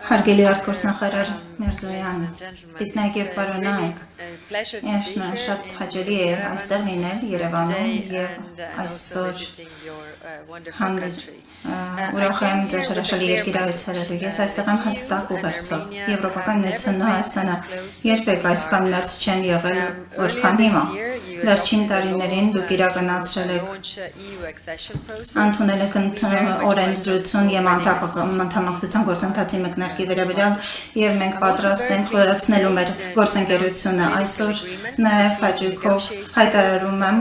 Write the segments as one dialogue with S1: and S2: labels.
S1: Հարգելի արտգործնախարար Միրզոյան, տիկնայք և պարոնայք, շատ հաճելի է այստեղ լինել Երևանում և այսօր ուրախ եմ ձեր հրաշալի երկիր այցելելու։ Ես այստեղ եմ հստակ ուղերձով։ Եվրոպական միությունն ու Հայաստանը երբեք այսքան մերձ չեն եղել, որքան հիմա։ Վերջին տարիներին դուք իրականացրել եք ընդունել եք օրենսդրություն և անդամակցության գործընթացի մեկնարկի վերաբերյալ և մենք պատրաստ ենք խորացնելու մեր գործընկերությունը։ Այսօր նաև հաճույքով հայտարարում եմ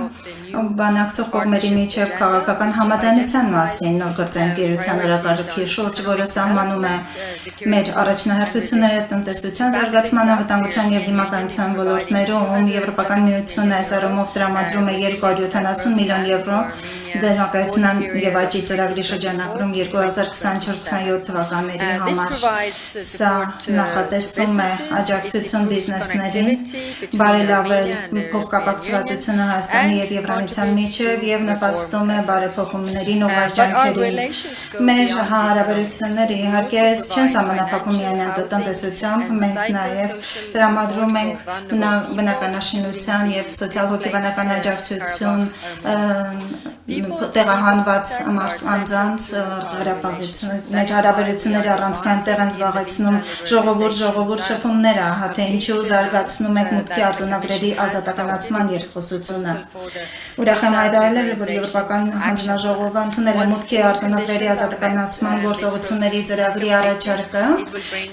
S1: բանակցող կողմերի միջև քաղաքական համաձայնության մասին նոր գործընկերության օրակարգի շուրջ, որը սահմանում է մեր առաջնահերթությունները տնտեսության զարգացման, անվտանգության և դիմակայության ոլորտներում։ Եվրոպական միությունը այս առումով տրամադրում է 270 միլիոն եվրո դեմակայության և աճի ծրագրի շրջանակում 2024-27 թվականների համար։ Սա նախատեսում է աջակցություն բիզնեսներին, բարելավել փոխկապակցվածությունը Հայաստանի և Եվրամիության միջև և նպաստում է բարեփոխումներին ու աջակցություններին։ Մեր հարաբերությունները իհարկե չեն սահմանափակվում միայն տնտեսությամբ, մենք նաև տրամադրում ենք բնականաշինության և սոցիալ-հոգեբանական աջակցություն տեղահանված անձանց Ղարաբաղից։ Մեր հարաբերությունները առանցքային տեղ են զբաղեցնում ժողովուրդ շփումները, թե ինչու զարգացնում ենք մուտքի արտոնագրերի ազատականացման երկխոսությունը։ Ուրախ եմ հայտարարել, որ Եվրոպական հանձնաժողովը ընդունել է մուտքի արտոնագրերի ազատականացման գործողությունների ծրագրի առաջարկը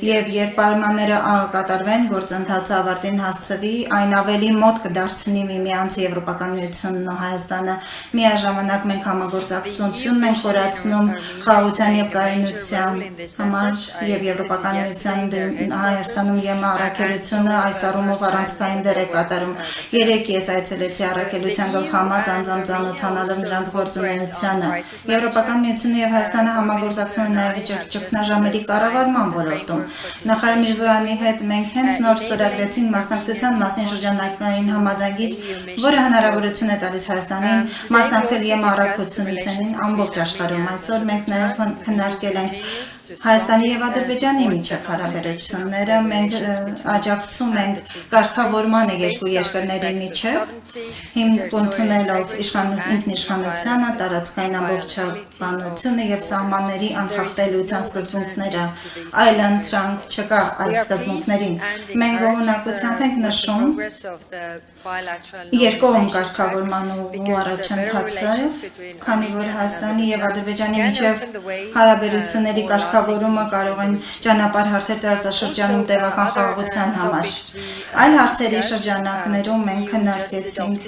S1: և երբ պայմանները կատարվեն, գործընթացը ավարտին հասցվի, այն ավելի մոտ կդարձնի միմյանց Եվրոպական միությունն ու Հայաստանը։ Միաժամանակ մենք համագործակցությունն ենք խորացնում խաղաղության և կայունության համար և Եվրոպական միության Հայաստանում ԵՄ առաքելությունը այս առումով առանցքային դեր է կատարում։ Երեկ ես այցելեցի առաքելության գլխամած անձամբ ծանոթանալով նրանց գործունեությանը։ Եվրոպական միությունը և Հայաստանը համագործակցում են նաև ճգնաժամերի կառավարման ոլորտում։ Նախարար Միրզոյանի հետ մենք հենց նոր ստորագրեցինք մասնակցության մասին շրջանակային համաձայնագիր, որը հնարավորություն է տալիս Հայաստանին մասնակցել ԵՄ առաքելություններին ամբողջ աշխարհում։ Այսօր մենք նաև քննարկել ենք Հայաստանի և Ադրբեջանի միջև հարաբերությունները, մենք աջակցում ենք կարգավորմանը երկու երկրների միջև, ընդունելով ինքնիշխանությանը, տարածքային ամբողջականությունը և սահմանների անխախտելիության սկզբունքները։ Այլընտրանք չկա այս սկզբունքներին։ Մենք գոհունակությամբ ենք նշում երկկողմ կարգավորման ու առաջընթացը, քանի որ Հայաստանի և Ադրբեջանի միջև հարաբերությունների կարգավորումը կարող են ճանապարհ հարթել տարածաշրջանում տևական խաղաղության համար։ Այլ հարցերի շրջանակներում մենք քննարկեցինք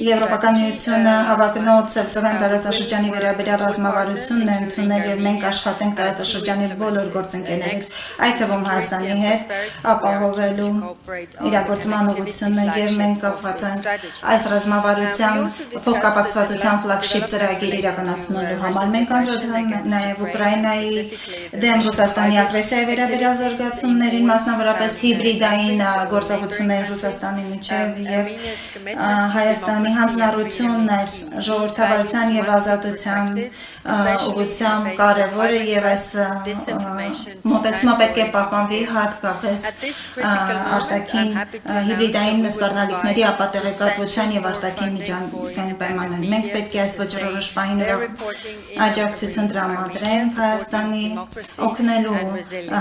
S1: Եվրոպական միությունը հավակնոտ Սևծովյան տարածաշրջանի վերաբերյալ ռազմավարությունն է ընդունել և մենք աշխատենք տարածաշրջանի բոլոր գործընկերներից, այդ թվում Հայաստանի հետ ապահովելու իրագործման ուղղությունը և մենք կապված ենք այս ռազմավարության փոխկապակցվածության ֆլագշիփ ծրագիր իրականացնելու համար։ Մենք անդրադառնում ենք նաև Ուկրաինայի դեմ Ռուսաստանի ագրեսիայի վերաբերյալ զարգացումներին, մասնավորապես հիբրիդային գործողություններին Ռուսաստանի միջև և Հայաստանի հանձնառությունն այս ժողովրդավարության և ազատության ուղղությամբ կարևոր է և այս մոտեցումը պետք է պահպանվի հատկապես արտաքին հիբրիդային սպառնալիքների ապատեղեկատվության և արտաքին միջանկային պայմաններին։ Մենք պետք է այս վճռորոշ պահին աջակցություն տրամադրենք Հայաստանի օգնելու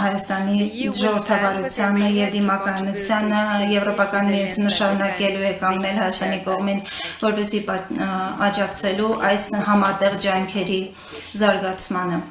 S1: Հայաստանի ժողովրդավարությանը և դիմակայունությանը Եվրոպական միությունը շարունակելու է կանգնել Հայաստանի կողմին, որպեսզի աջակցելու այս համատեղ ջանքերի զարգացմանը։